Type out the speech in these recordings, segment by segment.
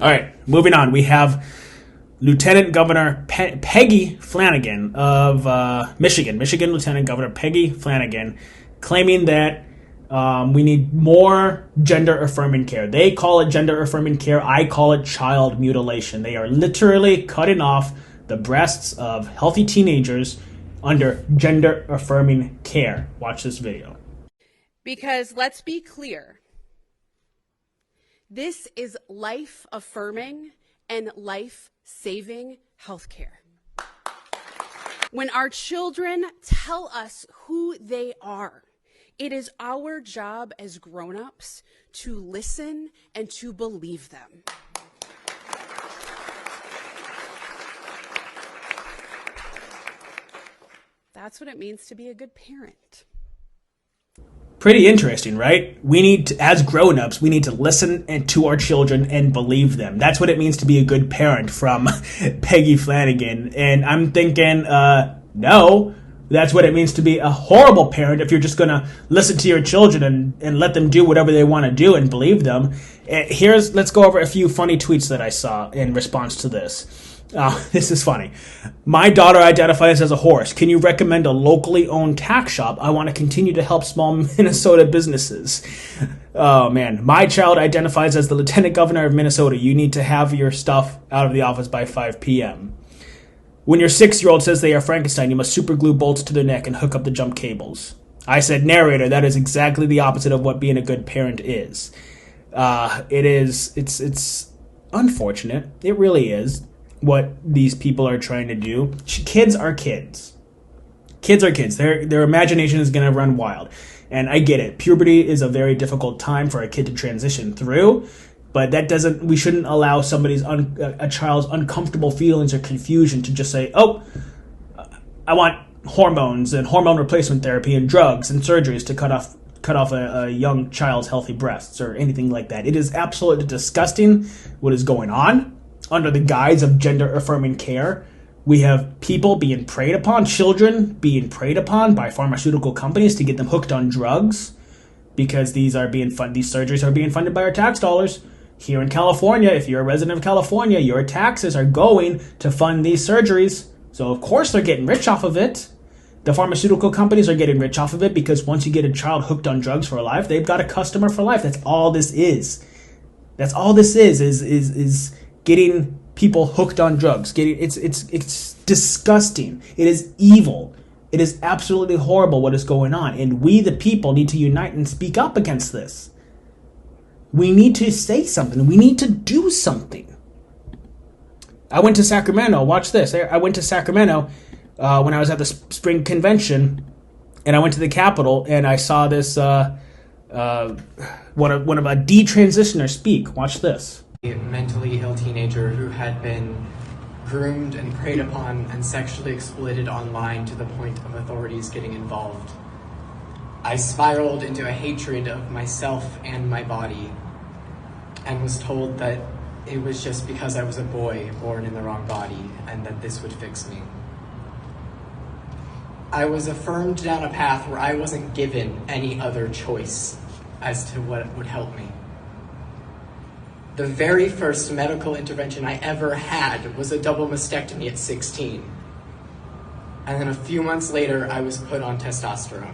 All right, moving on. We have Lieutenant Governor Peggy Flanagan of Michigan. Michigan Lieutenant Governor Peggy Flanagan claiming that we need more gender-affirming care. They call it gender-affirming care. I call it child mutilation. They are literally cutting off the breasts of healthy teenagers under gender-affirming care. Watch this video. Because let's be clear, this is life-affirming and life-saving healthcare. When our children tell us who they are, it is our job as grown-ups to listen and to believe them. That's what it means to be a good parent. Pretty interesting, right? We need to, as grown-ups, we need to listen to our children and believe them. That's what it means to be a good parent from Peggy Flanagan. And I'm thinking, no, that's what it means to be a horrible parent if you're just going to listen to your children and let them do whatever they want to do and believe them. Let's go over a few funny tweets that I saw in response to this. This is funny. My daughter identifies as a horse. Can you recommend a locally owned tack shop? I want to continue to help small Minnesota businesses. Oh, man. My child identifies as the Lieutenant Governor of Minnesota. You need to have your stuff out of the office by 5 p.m. When your 6-year-old says they are Frankenstein, you must superglue bolts to their neck and hook up the jump cables. I said, narrator, that is exactly the opposite of what being a good parent is. It's unfortunate. It really is. What these people are trying to do. Kids are kids. Kids are kids. Their imagination is going to run wild. And I get it. Puberty is a very difficult time for a kid to transition through, but we shouldn't allow a child's uncomfortable feelings or confusion to just say, oh, I want hormones and hormone replacement therapy and drugs and surgeries to cut off a young child's healthy breasts or anything like that. It is absolutely disgusting what is going on. Under the guise of gender-affirming care, we have people being preyed upon, children being preyed upon by pharmaceutical companies to get them hooked on drugs because these surgeries are being funded by our tax dollars. Here in California, if you're a resident of California, your taxes are going to fund these surgeries. So of course they're getting rich off of it. The pharmaceutical companies are getting rich off of it because once you get a child hooked on drugs for life, they've got a customer for life. That's all this is. That's all this is getting people hooked on drugs. It's disgusting. It is evil. It is absolutely horrible what is going on. And we, the people, need to unite and speak up against this. We need to say something. We need to do something. I went to Sacramento. Watch this. I went to Sacramento when I was at the spring convention, and I went to the Capitol, and I saw this one of a detransitioner speak. Watch this. A mentally ill teenager who had been groomed and preyed upon and sexually exploited online to the point of authorities getting involved. I spiraled into a hatred of myself and my body and was told that it was just because I was a boy born in the wrong body and that this would fix me. I was affirmed down a path where I wasn't given any other choice as to what would help me. The very first medical intervention I ever had was a double mastectomy at 16. And then a few months later, I was put on testosterone.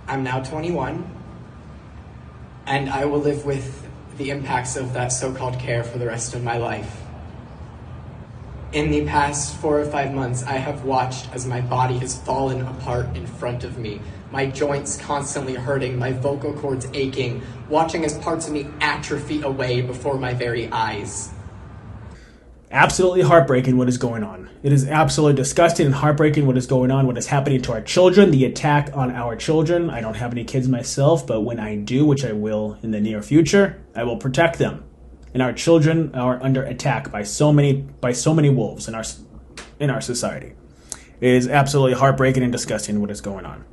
I'm now 21, and I will live with the impacts of that so-called care for the rest of my life. In the past 4 or 5 months, I have watched as my body has fallen apart in front of me. My joints constantly hurting, my vocal cords aching, watching as parts of me atrophy away before my very eyes. Absolutely heartbreaking what is going on. It is absolutely disgusting and heartbreaking what is going on, what is happening to our children, the attack on our children. I don't have any kids myself, but when I do, which I will in the near future, I will protect them. And our children are under attack by so many wolves in our society. It is absolutely heartbreaking and disgusting what is going on.